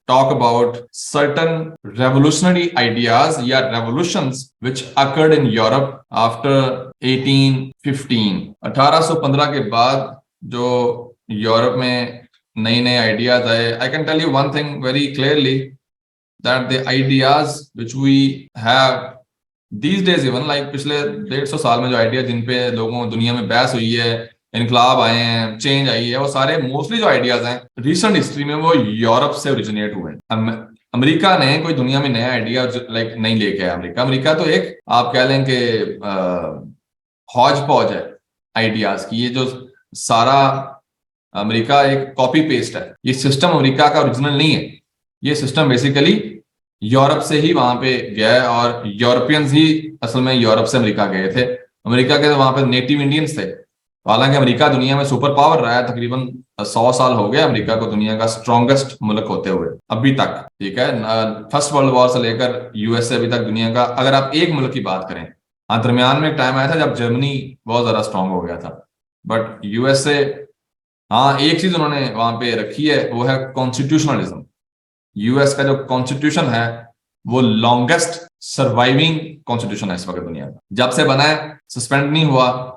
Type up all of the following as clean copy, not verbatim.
talk about certain revolutionary ideas या revolutions which occurred in Europe after 1815. 1815 के बाद जो यूरोप में नए नए आइडियाज आए. I can tell you one thing very clearly, that the ideas which we have these days, even like पिछले 150 साल में जो आइडिया जिन पे लोगों दुनिया में बहस हुई है, इनकलाब आए हैं, चेंज आई है, वो सारे मोस्टली जो आइडियाज हैं रिसेंट हिस्ट्री में वो यूरोप से ओरिजिनेट हुए हैं. अमेरिका ने कोई दुनिया में नया आइडिया लाइक नहीं लेके आया. अमेरिका तो एक आप कह लें कि हौज पौज है आइडियाज की. ये जो सारा अमेरिका एक कॉपी पेस्ट है. ये सिस्टम अमेरिका का ओरिजिनल नहीं है. ये सिस्टम बेसिकली यूरोप से ही वहां पे गया है और यूरोपियंस ही असल में यूरोप से अमेरिका गए थे. अमेरिका के वहां पे नेटिव इंडियंस थे. हालांकि अमेरिका दुनिया में सुपर पावर रहा है, तकरीबन 100 साल हो गए अमेरिका को दुनिया का स्ट्रॉन्गेस्ट मुल्क होते हुए अभी तक. ठीक है, फर्स्ट वर्ल्ड वॉर से लेकर यूएसए अभी तक दुनिया का, अगर आप एक मुल्क की बात करें, हाँ दरमियान में एक टाइम आया था जब जर्मनी बहुत ज्यादा स्ट्रांग हो गया था, बट यूएसए, हाँ एक चीज उन्होंने वहां पे रखी है, वो है कॉन्स्टिट्यूशनलिज्म. यूएस का जो कॉन्स्टिट्यूशन है वो लॉन्गेस्ट सर्वाइविंग कॉन्स्टिट्यूशन है इस वक्त दुनिया का. जब से बना है सस्पेंड नहीं हुआ,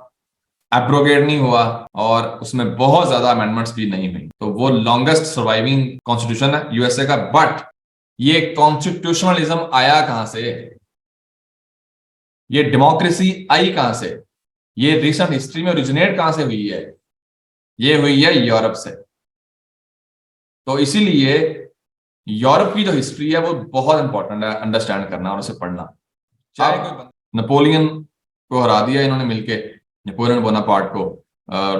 एब्रोगेट नहीं हुआ और उसमें बहुत ज्यादा अमेंडमेंट्स भी नहीं हुई. तो वो लॉन्गेस्ट सर्वाइविंग कॉन्स्टिट्यूशन है यूएसए का. बट ये कॉन्स्टिट्यूशनलिज्म आया कहां से, ये डेमोक्रेसी आई कहां से, ये रिसेंट हिस्ट्री में ओरिजिनेट कहां से हुई है? ये हुई है यूरोप से. तो इसीलिए यूरोप की जो हिस्ट्री है वो बहुत इंपॉर्टेंट है अंडरस्टैंड करना और उसे पढ़ना. चाहे नेपोलियन को हरा दिया इन्होंने मिलके, नेपोलियन बोनापार्ट को,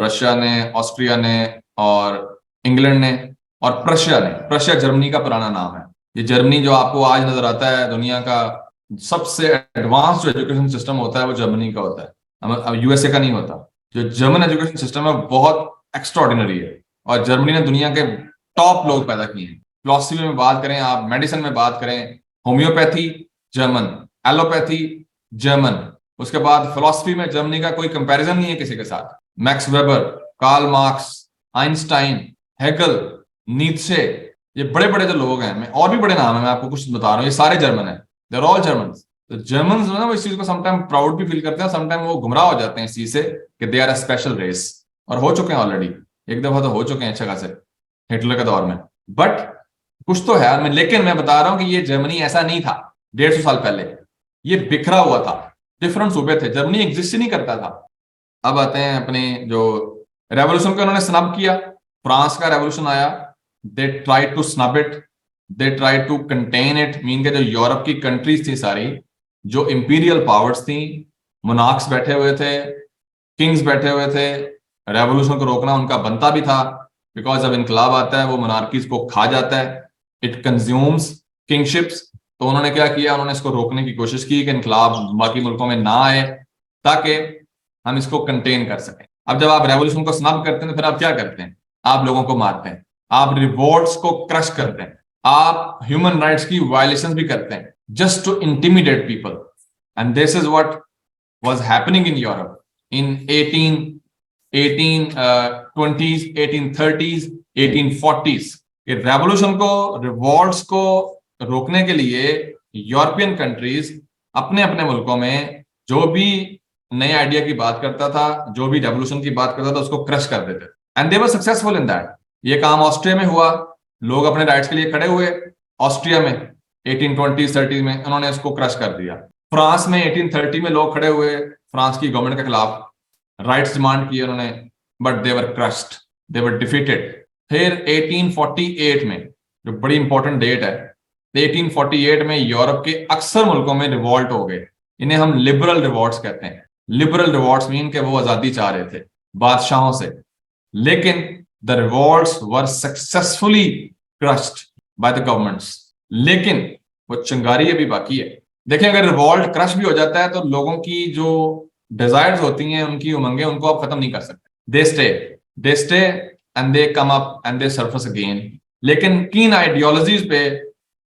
रशिया ने, ऑस्ट्रिया ने और इंग्लैंड ने और प्रशिया ने. प्रशिया जर्मनी का पुराना नाम है. ये जर्मनी जो आपको आज नजर आता है दुनिया का सबसे एडवांस जो एजुकेशन सिस्टम होता है वो जर्मनी का होता है, यूएसए का नहीं होता. जो जर्मन एजुकेशन सिस्टम है बहुत एक्स्ट्राऑर्डिनरी है और जर्मनी ने दुनिया के टॉप लोग पैदा किए हैं. फिलॉसफी में बात करें, आप मेडिसिन में बात करें, होम्योपैथी जर्मन, एलोपैथी जर्मन. उसके बाद फिलॉसफी में जर्मनी का कोई कंपैरिजन नहीं है किसी के साथ. Max Weber, Karl Marx, Einstein, Hegel, Nietzsche, ये बड़े बड़े जो लोग हैं, मैं और भी बड़े नाम है, मैं आपको कुछ बता रहा हूँ, ये सारे जर्मन है. They are all German. तो जर्मन जो है ना वो इस चीज को समटाइम प्राउड भी फील करते हैं, समटाइम वो गुमराह हो जाते हैं इस चीज से कि they are a special race. और हो चुके हैं ऑलरेडी, एक दफा तो हो चुके हैं अच्छा खासे हिटलर के दौर में. बट कुछ तो है. लेकिन मैं बता रहा हूं कि ये जर्मनी ऐसा नहीं था 150 साल पहले. ये बिखरा हुआ था, डिफरेंट सूबे थे, जर्मनी एग्जिस्ट ही नहीं करता था. अब आते हैं अपने जो रेवोल्यूशन को उन्होंने स्नब किया. फ्रांस का रेवोल्यूशन आया, they try to snub it, they try to contain it. Mean के जो यूरोप की कंट्रीज थी सारी, जो इंपीरियल पावर्स थी, मोनार्क्स बैठे हुए थे, किंग्स बैठे हुए थे, रेवोल्यूशन को रोकना उनका बनता भी था. बिकॉज जब इनकलाब आता है वो मोनार्कीज को खा जाता है, इट कंज्यूम्स किंगशिप्स. तो उन्होंने क्या किया, उन्होंने इसको रोकने की कोशिश की कि इनकलाब बाकी मुल्कों में ना आए ताकि हम इसको कंटेन कर सकें. अब जब आप रेवोल्यूशन को स्नब करते हैं तो फिर आप क्या करते हैं? आप लोगों को मारते हैं, आप रिवोल्ट्स को क्रश करते हैं, आप ह्यूमन राइट्स की वायलेशन भी करते हैं just to intimidate people. And this is what was happening in Europe in 1820s, 1830s, 1840s. Revolution को, रिवॉल्ट्स को रोकने के लिए यूरोपियन कंट्रीज अपने अपने मुल्कों में जो भी नए आइडिया की बात करता था, जो भी रेवोल्यूशन की बात करता था, उसको क्रश कर देते. And they were successful in that. ये काम ऑस्ट्रिया में हुआ, लोग अपने राइट्स के लिए खड़े हुए. ऑस्ट्रिया में 1820s 30s में उन्होंने इसको क्रश कर दिया. फ्रांस में 1830 में लोग खड़े हुए फ्रांस की गवर्नमेंट के खिलाफ, राइट्स डिमांड किए उन्होंने, but they were crushed, they were defeated. फिर 1848 में, जो बड़ी इंपॉर्टेंट डेट है, 1848 में यूरोप के अक्सर मुल्कों में रिवॉल्ट हो गए. इन्हें हम लिबरल रिवॉल्ट्स कहते हैं. लिबरल रिवॉल्ट्स मीन के वो आजादी चाह रहे थे बादशाहों से, लेकिन the revolts were successfully crushed by the governments. लेकिन वो चिंगारी अभी बाकी है. देखिए, अगर रिवॉल्ट क्रश भी हो जाता है तो लोगों की जो डिजायर्स होती हैं, उनकी उमंगें, उनको आप खत्म नहीं कर सकते. They stay and they come up and they surface again. लेकिन किन आइडियोलॉजीज पे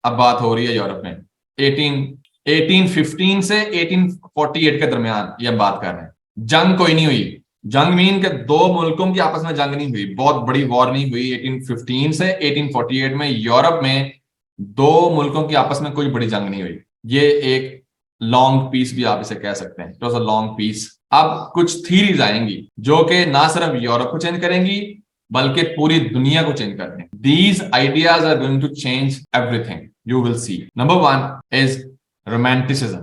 अब बात हो रही है यूरोप में? 1815 से 1848 के दरमियान ये बात कर रहे हैं. जंग कोई नहीं हुई. जंग मीन के दो मुल्कों की आपस में जंग नहीं हुई, बहुत बड़ी वॉर नहीं हुई. 1815 से 1848 में यूरोप में दो मुल्कों की आपस में कोई बड़ी जंग नहीं हुई, ये एक लॉन्ग पीस भी आप इसे कह सकते हैं, it was a long peace. अब कुछ थीरीज आएंगी जो कि ना सिर्फ यूरोप को चेंज करेंगी बल्कि पूरी दुनिया को चेंज कर देंगे। These ideas are going to change everything, you will see. Number one is romanticism.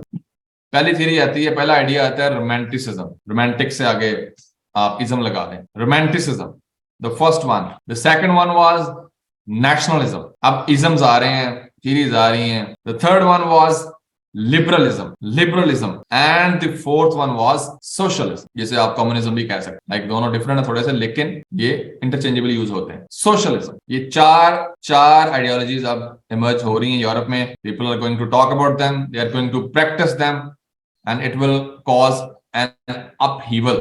पहली थ्योरी आती है, पहला आइडिया आता है रोमांटिसिज्म। रोमांटिक से आगे आप इज्म लगा दें, romanticism the first one. The second one was nationalism. अब इज्म्स आ रहे हैं, थ्योरीज आ रही हैं। The third one was liberalism and the fourth one was socialism. जैसे आप कम्युनिज्म भी कह सकते हैं, लाइक दोनों डिफरेंट है थोड़े से, लेकिन ये इंटरचेंजेबल यूज होते हैं। सोशलिज्म, ये चार आइडियोलॉजीज अब इमर्ज हो रही हैं यूरोप में। People are going to talk about them, they are going to practise them, and it will cause an upheaval